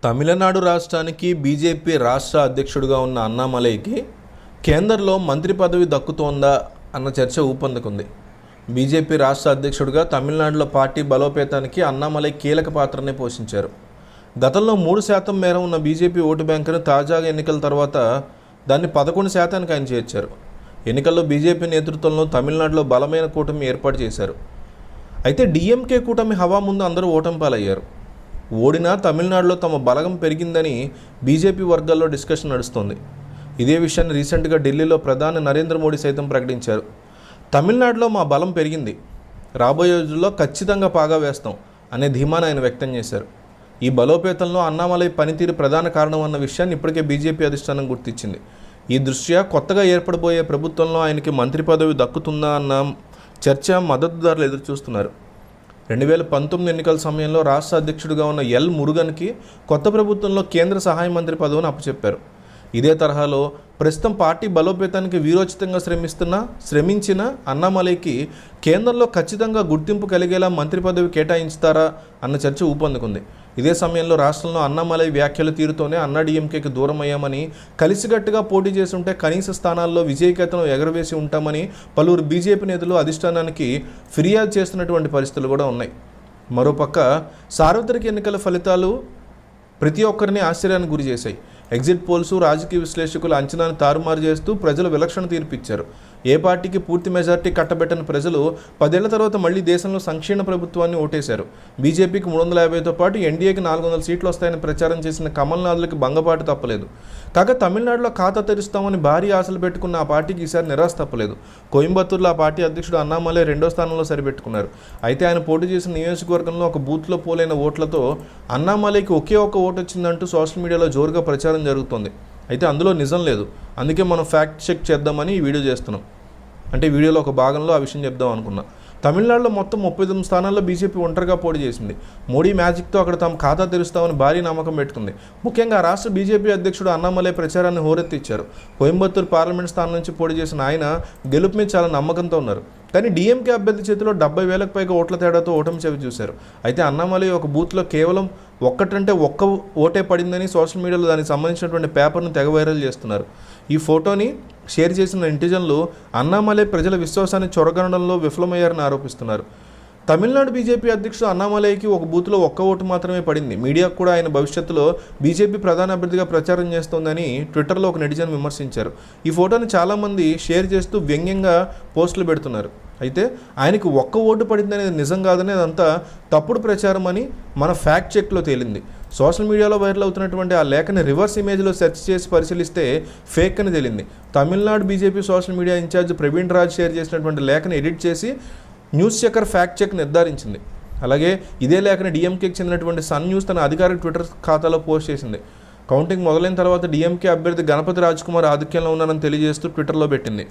తమిళనాడు రాష్ట్రానికి బీజేపీ రాష్ట్ర అధ్యక్షుడిగా ఉన్న అన్నామలైకి కేంద్రంలో మంత్రి పదవి దక్కుతోందా అన్న చర్చ ఊపందుకుంది. బీజేపీ రాష్ట్ర అధ్యక్షుడిగా తమిళనాడులో పార్టీ బలోపేతానికి అన్నామలై కీలక పాత్రనే పోషించారు. గతంలో 3% మేర ఉన్న బీజేపీ ఓటు బ్యాంకును తాజాగా ఎన్నికల తర్వాత దాన్ని 11% ఆయన చేర్చారు. ఎన్నికల్లో బీజేపీ నేతృత్వంలో తమిళనాడులో బలమైన కూటమి ఏర్పాటు చేశారు. అయితే డీఎంకే కూటమి హవా ముందు అందరూ ఓటమి పాలయ్యారు. ఓడినా తమిళనాడులో తమ బలగం పెరిగిందని బీజేపీ వర్గాల్లో డిస్కషన్ నడుస్తోంది. ఇదే విషయాన్ని రీసెంట్గా ఢిల్లీలో ప్రధాని నరేంద్ర మోడీ సైతం ప్రకటించారు. తమిళనాడులో మా బలం పెరిగింది, రాబోయే రోజుల్లో ఖచ్చితంగా పాగా వేస్తాం అనే ధీమాను ఆయన వ్యక్తం చేశారు. ఈ బలోపేతంలో అన్నామలై పనితీరు ప్రధాన కారణం అన్న విషయాన్ని ఇప్పటికే బీజేపీ అధిష్టానం గుర్తించింది. ఈ దృష్ట్యా కొత్తగా ఏర్పడబోయే ప్రభుత్వంలో ఆయనకి మంత్రి పదవి దక్కుతుందా అన్న చర్చ మద్దతుదారులు ఎదురుచూస్తున్నారు. 2019 ఎన్నికల సమయంలో రాష్ట్ర అధ్యక్షుడిగా ఉన్న ఎల్ మురుగన్కి కొత్త ప్రభుత్వంలో కేంద్ర సహాయ మంత్రి పదవిని అప్పచెప్పారు. ఇదే తరహాలో ప్రస్తుతం పార్టీ బలోపేతానికి వీరోచితంగా శ్రమించిన అన్నామలైకి కేంద్రంలో ఖచ్చితంగా గుర్తింపు కలిగేలా మంత్రి పదవి కేటాయించుతారా అన్న చర్చ ఊపందుకుంది. ఇదే సమయంలో రాష్ట్రంలో అన్నామలై వ్యాఖ్యల తీరుతోనే అన్నాడీఎంకేకి దూరం అయ్యామని, కలిసికట్టుగా పోటీ చేసి ఉంటే కనీస స్థానాల్లో విజయకేతనం ఎగరవేసి ఉంటామని పలువురు బీజేపీ నేతలు అధిష్టానానికి ఫిర్యాదు చేస్తున్నటువంటి పరిస్థితులు కూడా ఉన్నాయి. మరోపక్క సార్వత్రిక ఎన్నికల ఫలితాలు ప్రతి ఒక్కరిని ఆశ్చర్యానికి గురి చేశాయి. ఎగ్జిట్ పోల్స్, రాజకీయ విశ్లేషకుల అంచనాను తారుమారు చేస్తూ ప్రజలు విలక్షణ తీర్పిచ్చారు. ఏ పార్టీకి పూర్తి మెజార్టీ కట్టబెట్టిన ప్రజలు 10 ఏళ్ల తర్వాత మళ్లీ దేశంలో సంక్షీణ ప్రభుత్వాన్ని ఓటేశారు. బీజేపీకి 350తో పాటు ఎన్డీఏకి 400 సీట్లు వస్తాయని ప్రచారం చేసిన కమల్నాథ్లకి భంగపాటు తప్పలేదు. కాగా తమిళనాడులో ఖాతా తెరుస్తామని భారీ ఆశలు పెట్టుకున్న ఆ పార్టీకి ఈసారి నిరాశ తప్పలేదు. కోయంబత్తూరులో ఆ పార్టీ అధ్యక్షుడు అన్నామలై 2వ స్థానంలో సరిపెట్టుకున్నారు. అయితే ఆయన పోటీ చేసిన నియోజకవర్గంలో ఒక బూత్లో పోలైన ఓట్లతో అన్నామలైకి ఒకే ఒక్క ఓటు వచ్చిందంటూ సోషల్ మీడియాలో జోరుగా ప్రచారం జరుగుతోంది. అయితే అందులో నిజం లేదు. అందుకే మనం ఫ్యాక్ట్ చెక్ చేద్దామని ఈ వీడియో చేస్తున్నాం. అంటే వీడియోలో ఒక భాగంలో ఆ విషయం చెప్దాం అనుకున్నా. తమిళనాడులో మొత్తం 39 స్థానాల్లో బీజేపీ ఒంటరిగా పోటీ చేసింది. మోడీ మ్యాజిక్తో అక్కడ తమ ఖాతా తెరుస్తామని భారీ నమ్మకం పెట్టుకుంది. ముఖ్యంగా రాష్ట్ర బీజేపీ అధ్యక్షుడు అన్నామలై ప్రచారాన్ని హోరెత్తిచ్చారు. కోయంబత్తూరు పార్లమెంట్ స్థానం నుంచి పోటీ చేసిన ఆయన గెలుపు మీద చాలా నమ్మకంతో ఉన్నారు. కానీ డీఎంకే అభ్యర్థి చేతిలో 70,000కు పైగా ఓట్ల తేడాతో ఓటమి చవి చూశారు. అయితే అన్నామలై ఒక బూత్లో కేవలం ఒక్క ఓటే పడిందని సోషల్ మీడియాలో దానికి సంబంధించినటువంటి పేపర్ను తెగ వైరల్ చేస్తున్నారు. ఈ ఫోటోని షేర్ చేసిన నెటిజన్లు అన్నామలై ప్రజల విశ్వాసాన్ని చొరగనడంలో విఫలమయ్యారని ఆరోపిస్తున్నారు. తమిళనాడు బీజేపీ అధ్యక్షుడు అన్నామలైకి ఒక బూత్లో ఒక్క ఓటు మాత్రమే పడింది. మీడియాకు కూడా ఆయన భవిష్యత్తులో బీజేపీ ప్రధాన అభ్యర్థిగా ప్రచారం చేస్తోందని ట్విట్టర్లో ఒక నెటిజన్ విమర్శించారు. ఈ ఫోటోని చాలామంది షేర్ చేస్తూ వ్యంగ్యంగా పోస్టులు పెడుతున్నారు. అయితే ఆయనకి ఒక్క ఓటు పడింది అనేది నిజం కాదని, అదంతా తప్పుడు ప్రచారం అని మన ఫ్యాక్ట్ చెక్లో తేలింది. సోషల్ మీడియాలో వైరల్ అవుతున్నటువంటి ఆ లేఖని రివర్స్ ఇమేజ్లో సెర్చ్ చేసి పరిశీలిస్తే ఫేక్ అని తేలింది. Tamil Nadu BJP social media incharge Praveen Raj share చేసినటువంటి లేఖని ఎడిట్ చేసి న్యూస్ చెక్కర్ ఫ్యాక్ట్ చెక్ నిర్ధారించింది. అలాగే ఇదే లేఖని డీఎంకేకి చెందినటువంటి సన్ న్యూస్ తన అధికారిక ట్విట్టర్ ఖాతాలో పోస్ట్ చేసింది. కౌంటింగ్ మొదలైన తర్వాత డీఎంకే అభ్యర్థి గణపతి రాజ్ కుమార్ ఆధిక్యంలో ఉన్నారని తెలియజేస్తూ ట్విట్టర్లో పెట్టింది.